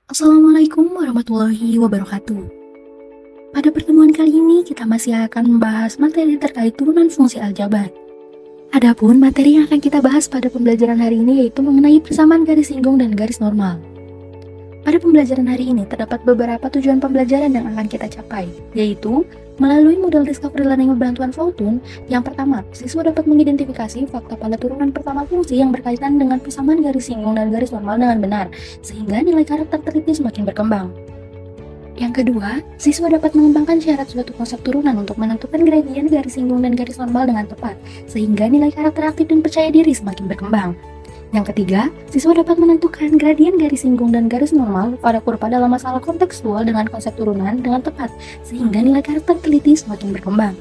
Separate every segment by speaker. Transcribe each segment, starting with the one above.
Speaker 1: Assalamualaikum warahmatullahi wabarakatuh. Pada pertemuan kali ini kita masih akan membahas materi terkait turunan fungsi aljabar. Adapun materi yang akan kita bahas pada pembelajaran hari ini yaitu mengenai persamaan garis singgung dan garis normal. Pada pembelajaran hari ini terdapat beberapa tujuan pembelajaran yang akan kita capai, yaitu melalui model discovery learning berbantuan Foutun. Yang pertama, siswa dapat mengidentifikasi fakta pada turunan pertama fungsi yang berkaitan dengan persamaan garis singgung dan garis normal dengan benar, sehingga nilai karakter teliti semakin berkembang. Yang kedua, siswa dapat mengembangkan syarat suatu konsep turunan untuk menentukan gradien garis singgung dan garis normal dengan tepat, sehingga nilai karakter aktif dan percaya diri semakin berkembang. Yang ketiga, siswa dapat menentukan gradien garis singgung dan garis normal pada kurva dalam masalah kontekstual dengan konsep turunan dengan tepat, sehingga nilai karakter teliti semakin berkembang.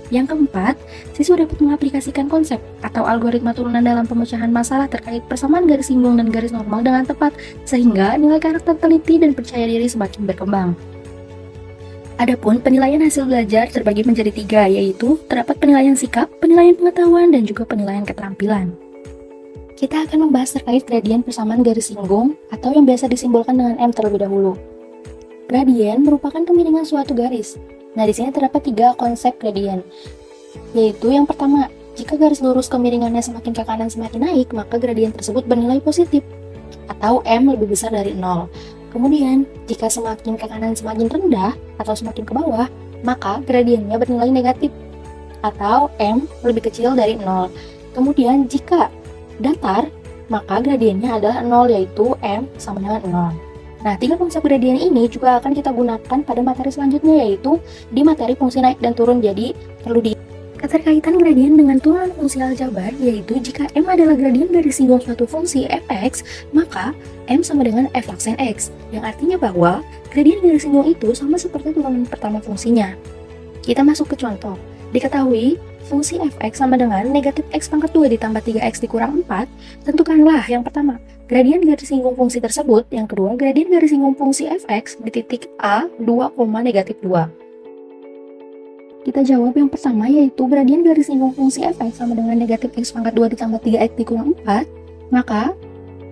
Speaker 1: Yang keempat, siswa dapat mengaplikasikan konsep atau algoritma turunan dalam pemecahan masalah terkait persamaan garis singgung dan garis normal dengan tepat, sehingga nilai karakter teliti dan percaya diri semakin berkembang. Adapun penilaian hasil belajar terbagi menjadi 3, yaitu terdapat penilaian sikap, penilaian pengetahuan, dan juga penilaian keterampilan. Kita akan membahas terkait gradien persamaan garis singgung atau yang biasa disimbolkan dengan M terlebih dahulu. Gradien merupakan kemiringan suatu garis. Nah, di sini terdapat 3 konsep gradien, yaitu yang pertama, jika garis lurus kemiringannya semakin ke kanan semakin naik, maka gradien tersebut bernilai positif, atau M lebih besar dari 0. Kemudian, jika semakin ke kanan semakin rendah, atau semakin ke bawah, maka gradiennya bernilai negatif, atau M lebih kecil dari 0. Kemudian, jika datar, maka gradiennya adalah 0, yaitu M sama dengan 0. Nah, 3 konsep gradien ini juga akan kita gunakan pada materi selanjutnya, yaitu di materi fungsi naik dan turun. Jadi, perlu di keterkaitan gradien dengan turunan fungsi aljabar, yaitu jika M adalah gradien garis singgung suatu fungsi fx, maka M sama dengan f aksen x, yang artinya bahwa gradien garis singgung itu sama seperti turunan pertama fungsinya. Kita masuk ke contoh. Diketahui fungsi fx sama dengan negatif x pangkat 2 ditambah 3x dikurang 4, tentukanlah yang pertama, gradien garis singgung fungsi tersebut, yang kedua, gradien garis singgung fungsi fx di titik a 2, negatif 2. Kita jawab yang pertama, yaitu gradien garis singgung fungsi fx sama dengan negatif x pangkat 2 ditambah 3x dikurang 4, maka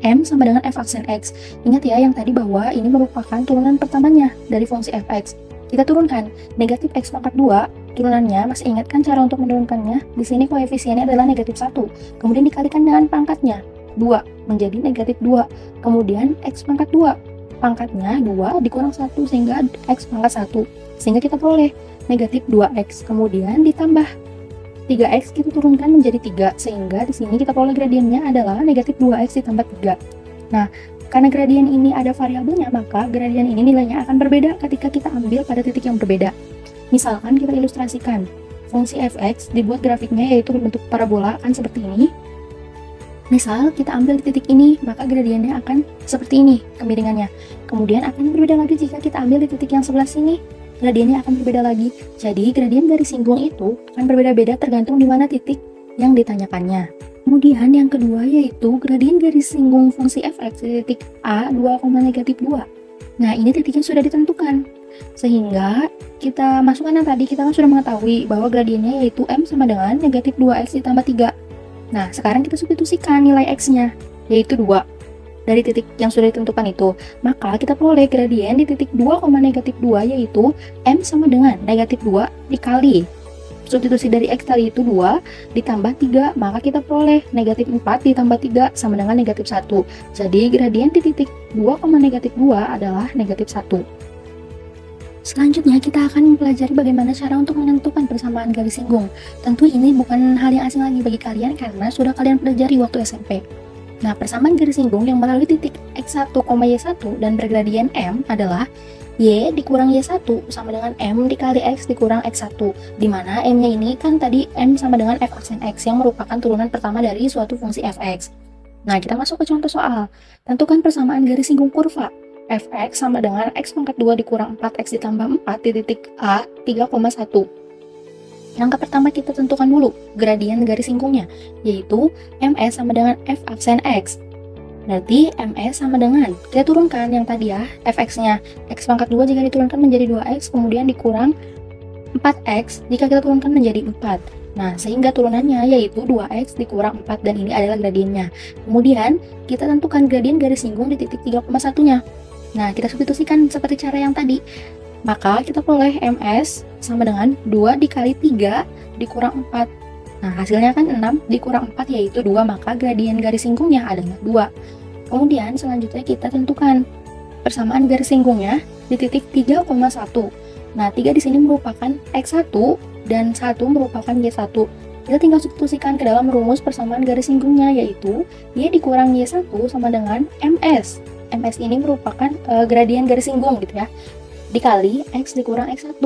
Speaker 1: M sama dengan f aksen x. Ingat ya yang tadi bahwa ini merupakan turunan pertamanya dari fungsi fx. Kita turunkan negatif x pangkat 2, turunannya, masih ingat kan cara untuk menurunkannya? Di sini koefisiennya adalah negatif 1, kemudian dikalikan dengan pangkatnya, 2, menjadi negatif 2. Kemudian x pangkat 2, pangkatnya 2 dikurang 1, sehingga x pangkat 1. Sehingga kita peroleh negatif 2x, kemudian ditambah 3x kita turunkan menjadi 3, sehingga di sini kita peroleh gradiennya adalah negatif 2x ditambah 3. Nah, karena gradien ini ada variabelnya, maka gradien ini nilainya akan berbeda ketika kita ambil pada titik yang berbeda. Misalkan kita ilustrasikan, fungsi fx dibuat grafiknya yaitu berbentuk parabola akan seperti ini. Misal kita ambil di titik ini, maka gradiennya akan seperti ini kemiringannya. Kemudian akan berbeda lagi jika kita ambil di titik yang sebelah sini, gradiennya akan berbeda lagi. Jadi gradien garis singgung itu akan berbeda-beda tergantung di mana titik yang ditanyakannya. Kemudian yang kedua yaitu gradien garis singgung fungsi fx di titik a 2, negatif 2. Nah, ini titiknya sudah ditentukan. Sehingga kita masukkan yang tadi, kita kan sudah mengetahui bahwa gradiennya yaitu M sama dengan negatif 2x ditambah 3. Nah, sekarang kita substitusikan nilai x-nya, yaitu 2. Dari titik yang sudah ditentukan itu, maka kita peroleh gradien di titik 2, negatif 2, yaitu M sama dengan negatif 2 dikali substitusi dari X tadi itu 2 ditambah 3, maka kita peroleh negatif 4 ditambah 3 sama dengan negatif 1. Jadi gradien di titik 2, negatif 2 adalah negatif 1. Selanjutnya kita akan mempelajari bagaimana cara untuk menentukan persamaan garis singgung. Tentu ini bukan hal yang asing lagi bagi kalian karena sudah kalian pelajari waktu SMP. Nah, persamaan garis singgung yang melalui titik X1, Y1 dan bergradien M adalah Y dikurang Y1 sama dengan M dikali X dikurang X1, di mana M-nya ini kan tadi M sama dengan F aksen X yang merupakan turunan pertama dari suatu fungsi Fx. Nah, kita masuk ke contoh soal. Tentukan persamaan garis singgung kurva. Fx sama dengan X pangkat 2 dikurang 4X ditambah 4 di titik A 3,1. Langkah pertama kita tentukan dulu gradien garis singgungnya, yaitu MS sama dengan F aksen X. Berarti MS sama dengan, kita turunkan yang tadi ya, fx-nya, x pangkat 2 jika diturunkan menjadi 2x, kemudian dikurang 4x jika kita turunkan menjadi 4. Nah, sehingga turunannya yaitu 2x dikurang 4, dan ini adalah gradiennya. Kemudian, kita tentukan gradien garis singgung di titik 3,1-nya. Nah, kita substitusikan seperti cara yang tadi. Maka kita peroleh MS sama dengan 2 dikali 3 dikurang 4. Nah, hasilnya kan 6 dikurang 4 yaitu 2, maka gradien garis singgungnya adalah 2. Kemudian selanjutnya kita tentukan persamaan garis singgungnya di titik 3,1. Nah, 3 di sini merupakan X1 dan 1 merupakan Y1. Kita tinggal substitusikan ke dalam rumus persamaan garis singgungnya yaitu Y dikurang Y1 sama dengan MS. MS ini merupakan gradien garis singgung gitu ya. Dikali X dikurang X1.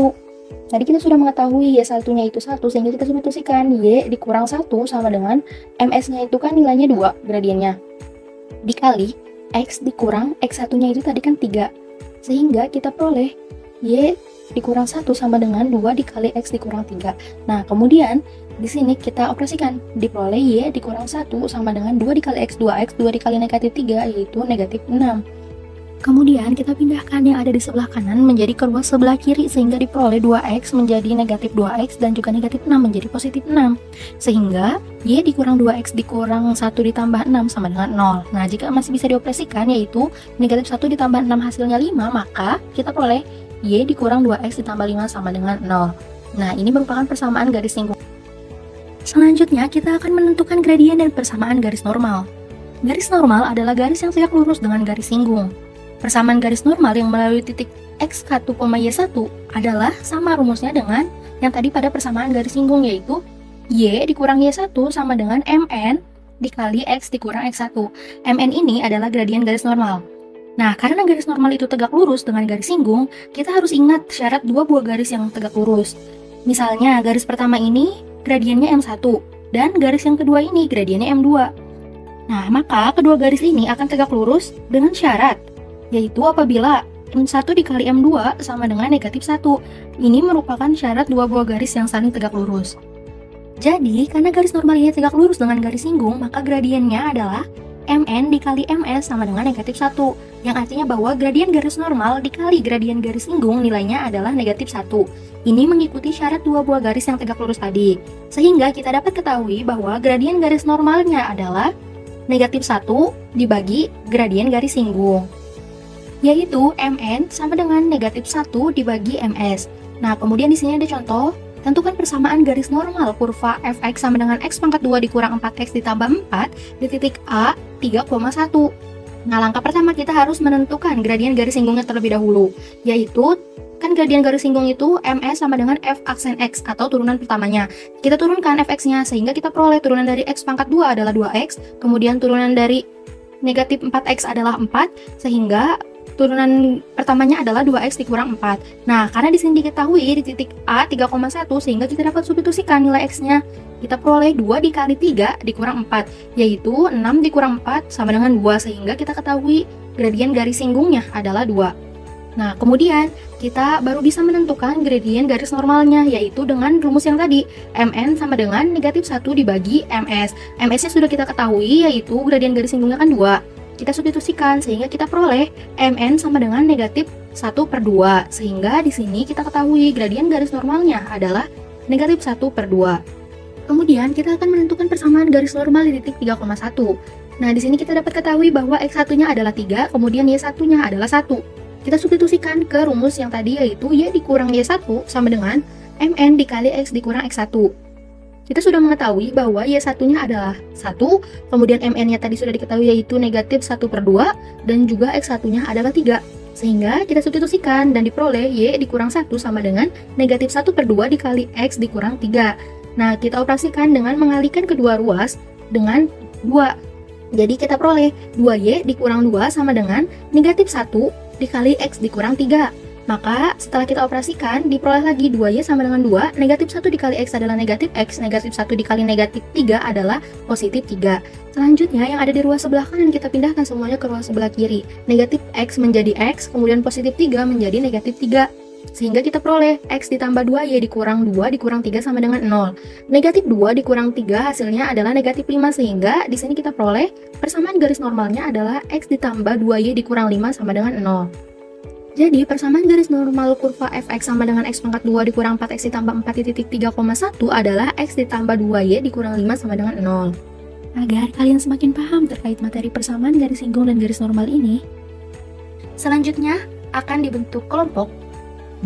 Speaker 1: Tadi kita sudah mengetahui Y1-nya itu 1, sehingga kita substitusikan Y dikurang 1 sama dengan MS-nya itu kan nilainya 2 gradiennya. Dikali X dikurang X1-nya itu tadi kan 3. Sehingga kita peroleh Y dikurang 1 sama dengan 2 dikali X dikurang 3. Nah, kemudian di sini kita operasikan. Diperoleh Y dikurang 1 sama dengan 2 dikali X, 2 dikali negatif 3 yaitu negatif 6. Kemudian kita pindahkan yang ada di sebelah kanan menjadi ke ruas sebelah kiri sehingga diperoleh 2X menjadi negatif 2X dan juga negatif 6 menjadi positif 6. Sehingga Y dikurang 2X dikurang 1 ditambah 6 sama dengan 0. Nah, jika masih bisa dioperasikan yaitu negatif 1 ditambah 6 hasilnya 5, maka kita peroleh Y dikurang 2X ditambah 5 sama dengan 0. Nah, ini merupakan persamaan garis singgung. Selanjutnya kita akan menentukan gradien dan persamaan garis normal. Garis normal adalah garis yang tegak lurus dengan garis singgung. Persamaan garis normal yang melalui titik X1, Y1 adalah sama rumusnya dengan yang tadi pada persamaan garis singgung yaitu Y dikurang Y1 sama dengan MN dikali X dikurang X1. MN ini adalah gradien garis normal. Nah, karena garis normal itu tegak lurus dengan garis singgung, kita harus ingat syarat dua buah garis yang tegak lurus. Misalnya, garis pertama ini gradiennya M1 dan garis yang kedua ini gradiennya M2. Nah, maka kedua garis ini akan tegak lurus dengan syarat yaitu apabila M1 dikali M2 sama dengan negatif 1. Ini merupakan syarat dua buah garis yang saling tegak lurus. Jadi, karena garis normal ini tegak lurus dengan garis singgung, maka gradiennya adalah MN dikali MS sama dengan negatif 1. Yang artinya bahwa gradien garis normal dikali gradien garis singgung nilainya adalah negatif 1. Ini mengikuti syarat dua buah garis yang tegak lurus tadi. Sehingga kita dapat ketahui bahwa gradien garis normalnya adalah negatif 1 dibagi gradien garis singgung, yaitu MN sama dengan negatif 1 dibagi MS. Nah, kemudian di sini ada contoh, tentukan persamaan garis normal kurva fx sama dengan x pangkat 2 dikurang 4x ditambah 4 di titik A 3,1. Nah, langkah pertama kita harus menentukan gradien garis singgungnya terlebih dahulu, yaitu kan gradien garis singgung itu MS sama dengan f aksen x atau turunan pertamanya. Kita turunkan fx-nya sehingga kita peroleh turunan dari x pangkat 2 adalah 2x, kemudian turunan dari negatif 4x adalah 4, sehingga turunan pertamanya adalah 2x dikurang 4. Nah, karena di sini diketahui di titik A 3,1 sehingga kita dapat substitusikan nilai x-nya. Kita peroleh 2 dikali 3 dikurang 4, yaitu 6 dikurang 4 sama dengan 2 sehingga kita ketahui gradien garis singgungnya adalah 2. Nah, kemudian kita baru bisa menentukan gradien garis normalnya yaitu dengan rumus yang tadi, MN sama dengan negatif 1 dibagi MS. MS-nya sudah kita ketahui yaitu gradien garis singgungnya kan 2. Kita substitusikan sehingga kita peroleh MN sama dengan negatif 1/2 sehingga di sini kita ketahui gradien garis normalnya adalah negatif 1/2. Kemudian kita akan menentukan persamaan garis normal di titik 3,1. Nah, di sini kita dapat ketahui bahwa X1-nya adalah 3, kemudian Y1-nya adalah 1. Kita substitusikan ke rumus yang tadi yaitu Y dikurang Y1 sama dengan MN dikali X dikurang X1. Kita sudah mengetahui bahwa Y1-nya adalah 1, kemudian MN-nya tadi sudah diketahui yaitu negatif 1/2, dan juga X1-nya adalah 3. Sehingga kita substitusikan dan diperoleh Y dikurang 1 sama dengan negatif 1/2 dikali X dikurang 3. Nah, kita operasikan dengan mengalihkan kedua ruas dengan 2. Jadi kita peroleh 2Y dikurang 2 sama dengan negatif 1 dikali X dikurang 3. Maka setelah kita operasikan, diperoleh lagi 2Y sama dengan 2, negatif 1 dikali X adalah negatif X, negatif 1 dikali negatif 3 adalah positif 3. Selanjutnya, yang ada di ruas sebelah kanan kita pindahkan semuanya ke ruas sebelah kiri. Negatif X menjadi X, kemudian positif 3 menjadi negatif 3. Sehingga kita peroleh X ditambah 2Y dikurang 2 dikurang 3 sama dengan 0. Negatif 2 dikurang 3 hasilnya adalah negatif 5, sehingga di sini kita peroleh persamaan garis normalnya adalah X ditambah 2Y dikurang 5 sama dengan 0. Jadi, persamaan garis normal kurva fx sama dengan x pangkat 2 dikurang 4x ditambah 4 di titik 3,1 adalah x ditambah 2y dikurang 5 sama dengan 0. Agar kalian semakin paham terkait materi persamaan garis singgung dan garis normal ini, Selanjutnya, akan dibentuk kelompok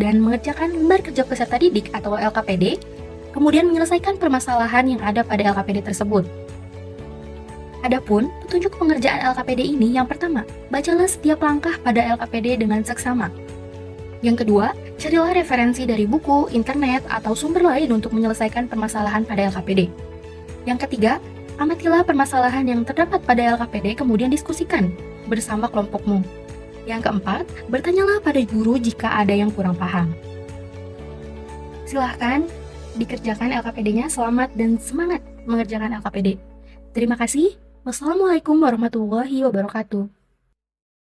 Speaker 1: dan mengerjakan lembar kerja peserta didik atau LKPD, kemudian menyelesaikan permasalahan yang ada pada LKPD tersebut. Adapun petunjuk pengerjaan LKPD ini yang pertama, bacalah setiap langkah pada LKPD dengan seksama. Yang kedua, carilah referensi dari buku, internet, atau sumber lain untuk menyelesaikan permasalahan pada LKPD. Yang ketiga, amatilah permasalahan yang terdapat pada LKPD kemudian diskusikan bersama kelompokmu. Yang keempat, bertanyalah pada guru jika ada yang kurang paham. Silahkan dikerjakan LKPD-nya, selamat dan semangat mengerjakan LKPD. Terima kasih. Wassalamualaikum warahmatullahi wabarakatuh.